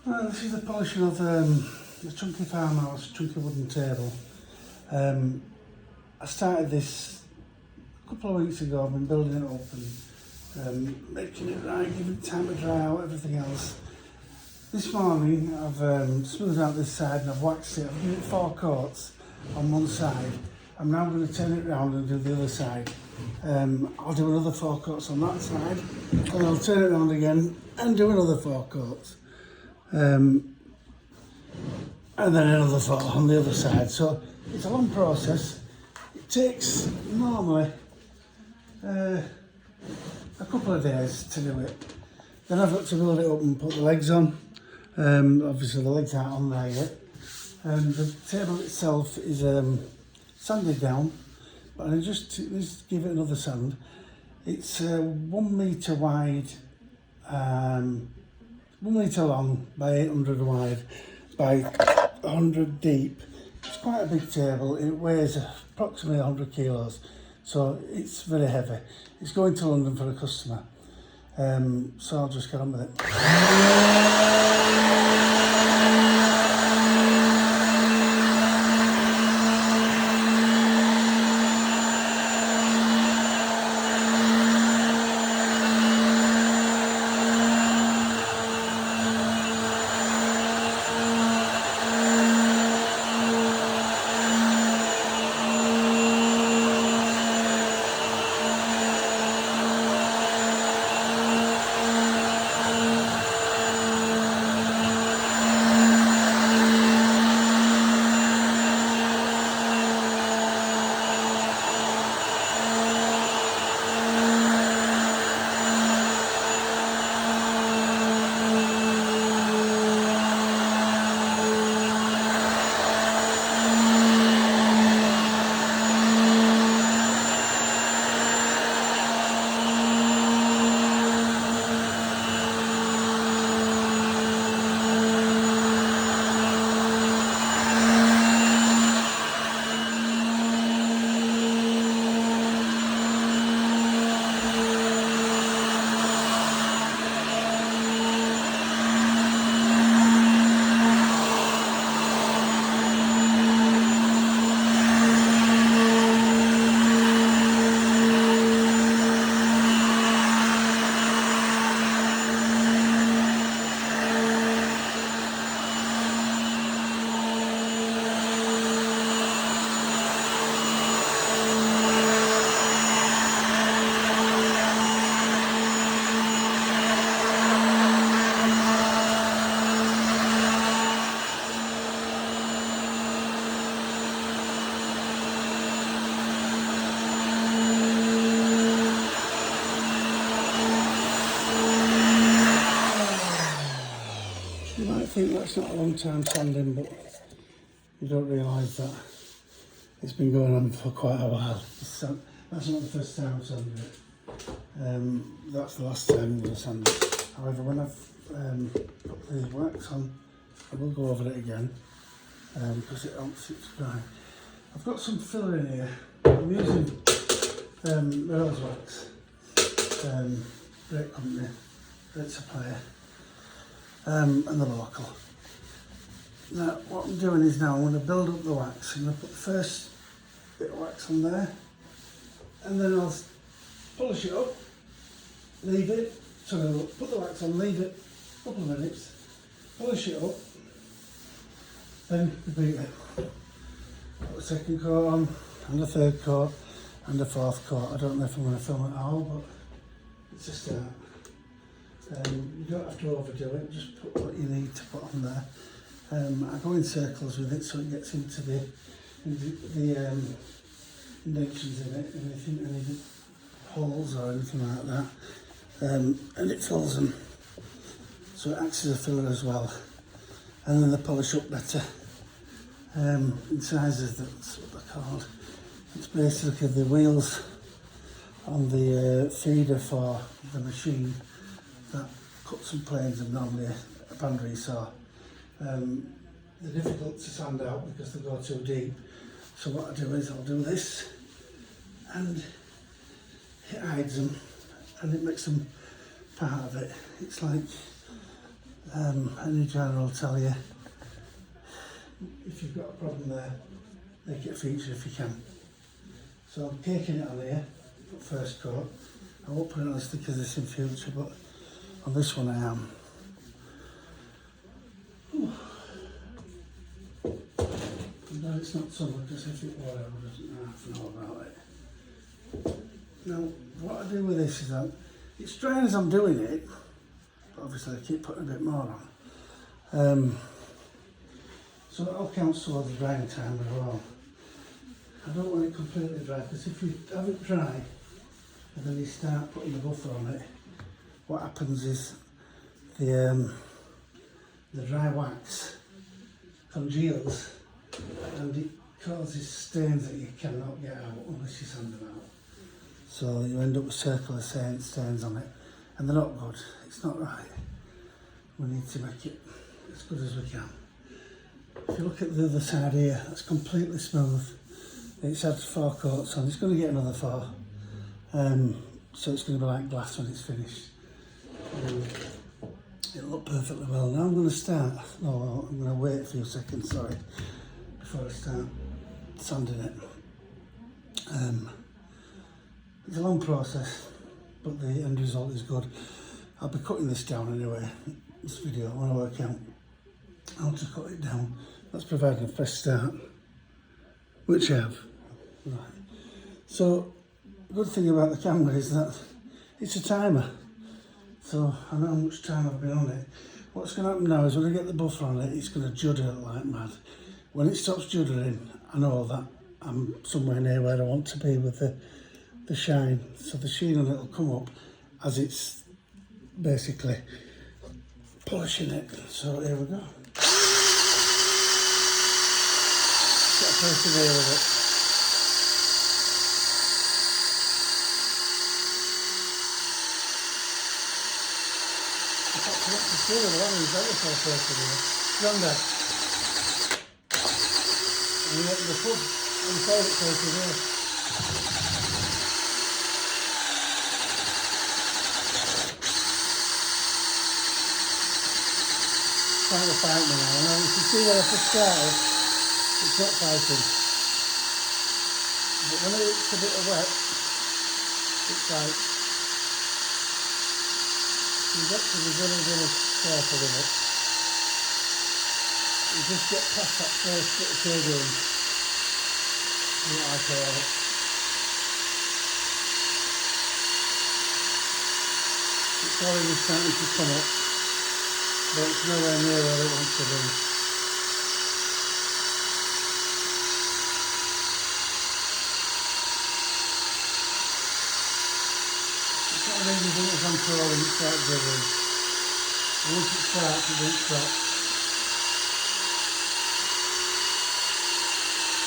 This is the polishing of the chunky farmhouse, chunky wooden table. I started this a couple of weeks ago. I've been building it up and making it right, giving it time to dry out, everything else. This morning I've smoothed out this side and I've waxed it. I've given it 4 coats on one side. I'm now going to turn it around and do the other side. I'll do another 4 coats on that side, and I'll turn it around again and do another 4 coats. And then another 4 on the other side. So it's a long process. It takes normally a couple of days to do it. Then I've got to build it up and put the legs on. Obviously the legs aren't on there yet. The table itself is sanded down, but I just give it another sand. It's 1 metre wide, 1 metre long by 800 wide by 100 deep. It's quite a big table. It weighs approximately 100 kilos, so it's very heavy. It's going to London for a customer, so I'll just get on with it. You might think that's not a long time sanding, but you don't realise that it's been going on for quite a while. That's not the first time I've sanded it. That's the last time I'm going to sand it. However, when I've put the wax on, I will go over it again because it helps it to dry. I've got some filler in here. I'm using Rose Wax, great company, great supplier. And the local. Now what I'm doing is I'm going to build up the wax. I'm going to put the first bit of wax on there, and then I'll polish it up, leave it, put the wax on, leave it a couple of minutes, polish it up, then repeat it. Put the second coat on, and the third coat, and the fourth coat. I don't know if I'm going to film it all, but it's a start. You don't have to overdo it, just put what you need to put on there. I go in circles with it so it gets into the indentions in it, any holes or anything like that. And it fills them, so it acts as a filler as well. And then they polish up better. Incisors, that's what they're called. It's basically the wheels on the feeder for the machine that cuts and planes and normally a boundary saw. They're difficult to sand out because they go too deep. So what I do is I'll do this and it hides them and it makes them part of it. It's like Any dryer will tell you if you've got a problem there, make it a feature if you can. So I'm caking it on here, first coat. I won't put it on the stick as this in future, but on this one I am. I'm glad it's not summer, because if it were, I wouldn't half know about it. Now, what I do with this is that it's drying as I'm doing it, but obviously I keep putting a bit more on. So it all counts towards the drying time as well. I don't want it completely dry, because if you have it dry and then you start putting the buffer on it, what happens is the dry wax congeals and it causes stains that you cannot get out unless you sand them out. So you end up with circular stains on it, and they're not good. It's not right. We need to make it as good as we can. If you look at the other side here, it's completely smooth. It's had 4 coats on. It's going to get another 4. So it's going to be like glass when it's finished. It'll look perfectly well. Now I'm going to start. No, I'm going to wait a few seconds, sorry, before I start sanding it. It's a long process, but the end result is good. I'll be cutting this down anyway, this video, when I work out how to cut it down. That's providing a fresh start, which I have. Right. So, the good thing about the camera is that it's a timer. So, I know how much time I've been on it. What's going to happen now is when I get the buffer on it, it's going to judder like mad. When it stops juddering, I know that I'm somewhere near where I want to be with the shine. So the sheen on it will come up as it's basically polishing it. So here we go. Got to persevere with it. I forgot to see the one who's ever so persevere. Younger. And you make the pub inside it persevere. Trying to fight me now. Now you can see where I first started, it's not fighting. But when it's a bit of wet, it fights. You've got to be really, really careful with it. You just get past that first bit of turbulence. You don't like all of it. It's already starting to come up, but it's nowhere near where it wants to be. It's not an easy thing to control when it starts jiggling. And once it starts, it won't stop.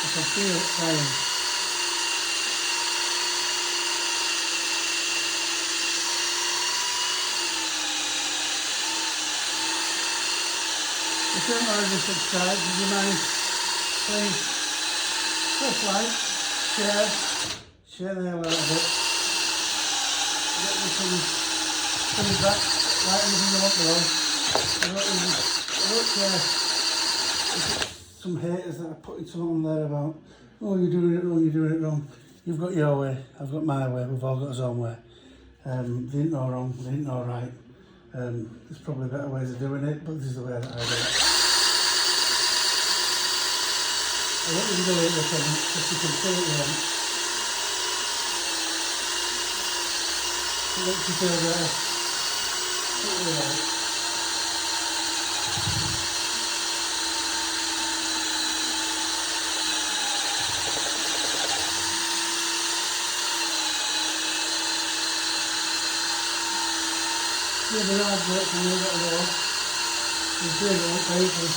I can feel it flying. If you haven't already subscribed, would you mind please press like, share there a little bit, get me some feedback, like anything you want below. I don't care if it's some haters that are putting something on there about, oh you're doing it wrong, you're doing it wrong. You've got your way, I've got my way, we've all got our own way. They ain't no wrong, they ain't no right. There's probably better ways of doing it, but this is the way that I do it. I want you to do it with them, just you can see it wrong. It makes you feel better. Totally right. Yeah, the hard work and you've got to go. You're doing it on paper.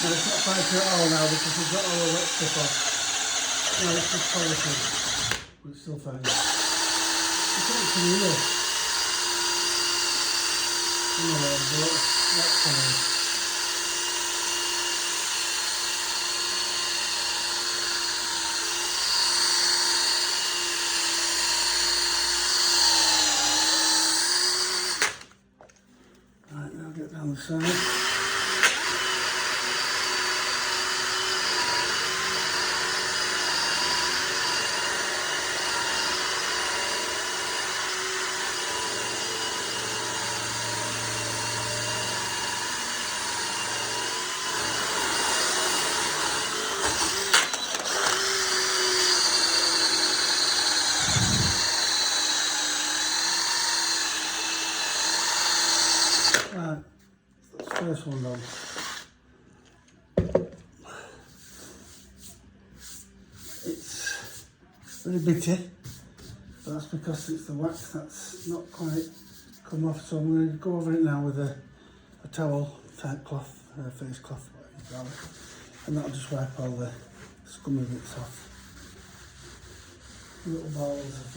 No, it's not polishing at all now because we've got all the wet stuff off. No, it's just polishing, but it's still fine. It's actually here. No, there's a lot of wax on it. Right, now get down the side. Right, that's the first one done. It's very bitty, but that's because it's the wax that's not quite come off, so I'm going to go over it now with a towel, type cloth, face cloth, whatever you call it, and that'll just wipe all the scummy bits off. Little balls of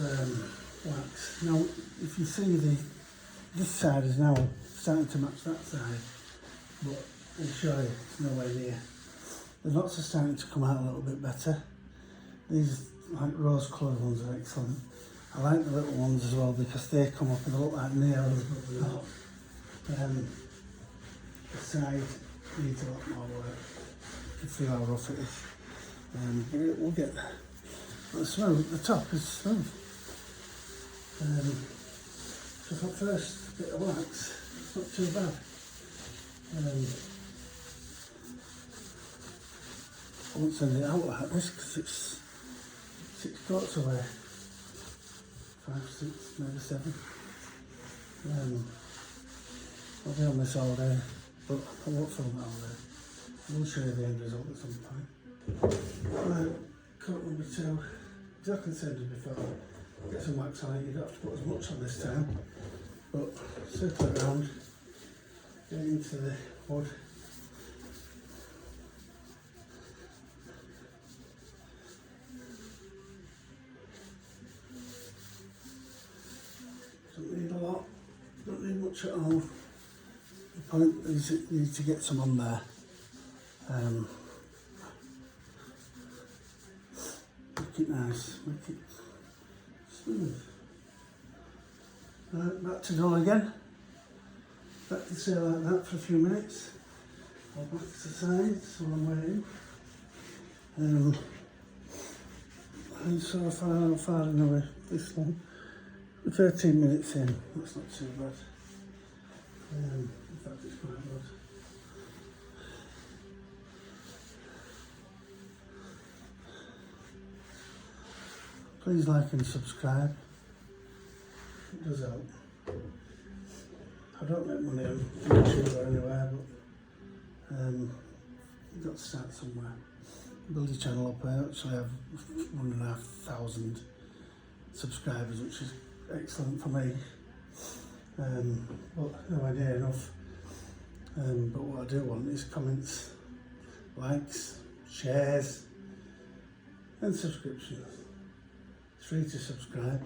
wax. Now, if you see this side is now starting to match that side, but I'll show you, it's nowhere near. The knots are starting to come out a little bit better. These like rose coloured ones are excellent. I like the little ones as well because they come up and they look like nails, but they're not. The side needs a lot more work. You can feel how rough it is. But we'll get there. But the smooth, the top is smooth. So for the first bit of wax, it's not too bad. I won't send it out like this because it's 6 coats away. 5, 6, maybe 7. I'll be on this all day, but I won't film it all day. I will show you the end result at some point. Right, coat number 2, exactly the same as before. Get some wax on it, you don't have to put as much on this time, but circle it around, get into the wood. Don't need a lot, don't need much at all. The point is that you need to get some on there. Make it nice, make it smooth. Right, back to dull again. Back to stay like that for a few minutes. I'll back to the side so I'm waiting. And so far anyway, this one. 13 minutes in, that's not too bad. In fact, it's quite good. Please like and subscribe. It does help. I don't make money on YouTube or anywhere, but you've got to start somewhere. Build your channel up. I actually have 1,500 subscribers, which is excellent for me. But nowhere near enough. But what I do want is comments, likes, shares, and subscriptions. It's free to subscribe,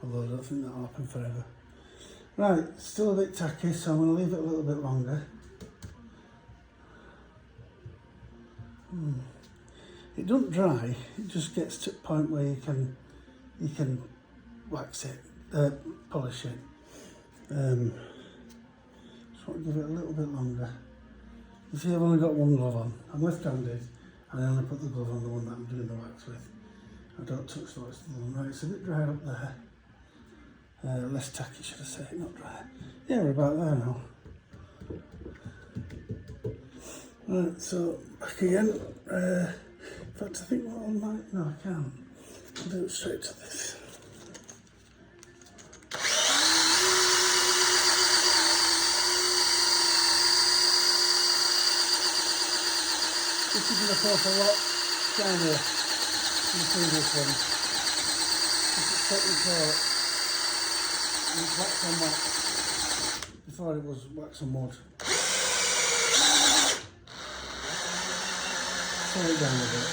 although I don't think that'll happen forever. Right, still a bit tacky, so I'm going to leave it a little bit longer. It doesn't dry, it just gets to a point where you can wax it, polish it. Just want to give it a little bit longer. You see, I've only got one glove on. I'm left-handed, and I only put the glove on the one that I'm doing the wax with. I don't touch the rest of the one. Right, it's a bit dry up there. Less tacky, should I say, not dry. Yeah, we're about there now. Right, so back again. In fact, I think what I might, no, I can't. I'll do it straight to this. This is going to pop a lot shinier than the previous one. This is second coat. It's wax on wax. Before it was wax and wood. slow it down a bit.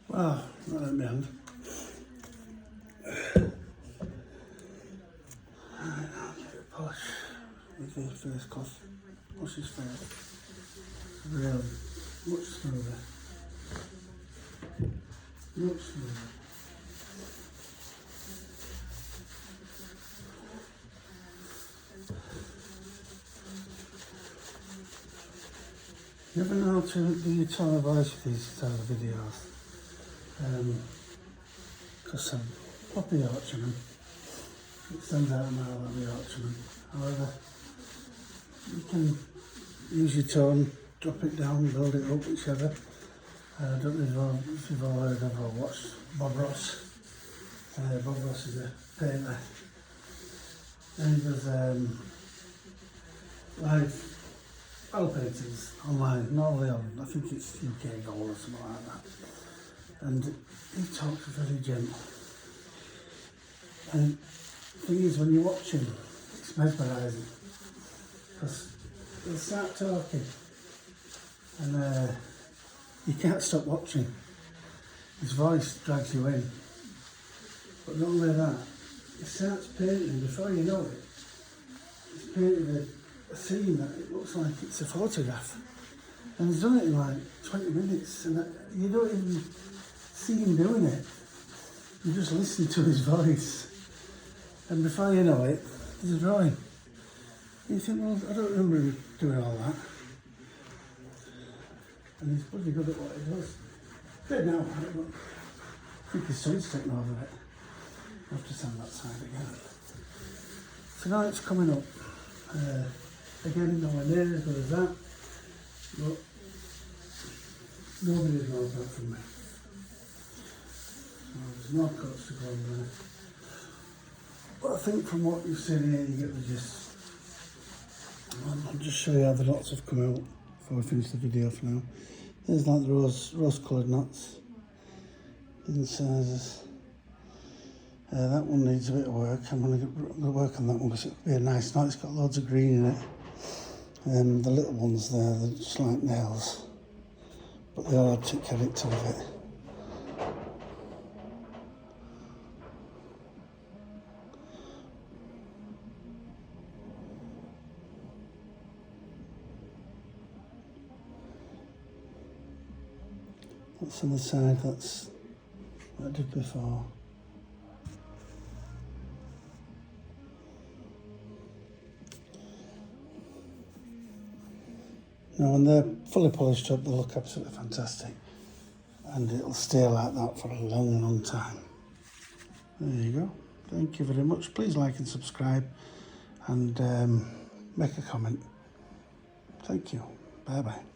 Well, not at my hand. Alright, I'll give it a polish with the face cloth. Wash his face. Really, much smoother. Much smoother. You ever know how to do your tone of voice with these style of videos? Because I'm proper Yorkshireman. It stands out of my I'm a Yorkshireman. However, you can use your tone, drop it down, build it up, whichever. I don't know if you've all heard of or watched Bob Ross. Bob Ross is a painter. And he does live oil paintings online, normally on, I think it's UK Gold or something like that. And he talks very gentle. And the thing is, when you watch him, it's mesmerising. Because he'll start talking and you can't stop watching. His voice drags you in. But not only that, he starts painting, before you know it, he's painted a scene that it looks like it's a photograph. And he's done it in like 20 minutes and you don't even see him doing it. You just listen to his voice. And before you know it, there's a drawing. And you think, well, I don't remember him doing all that. And he's pretty good at what he does. Good now, I think his son's taken over it. I have to stand that side again. So now it's coming up. Again, nowhere near as good as that. But nobody knows that from me. So there's more cuts to go on there. But I think from what you've seen here, you get the gist. I'll just show you how the knots have come out before I finish the video for now. There's like the rose coloured knots. Different sizes. That one needs a bit of work. I'm going to work on that one because it'll be a nice knot. It's got loads of green in it. The little ones there, they're just like nails. But they all have to character with it. That's on the side, that's what I did before. Now when they're fully polished up, they look absolutely fantastic. And it'll stay like that for a long, long time. There you go. Thank you very much. Please like and subscribe and make a comment. Thank you. Bye-bye.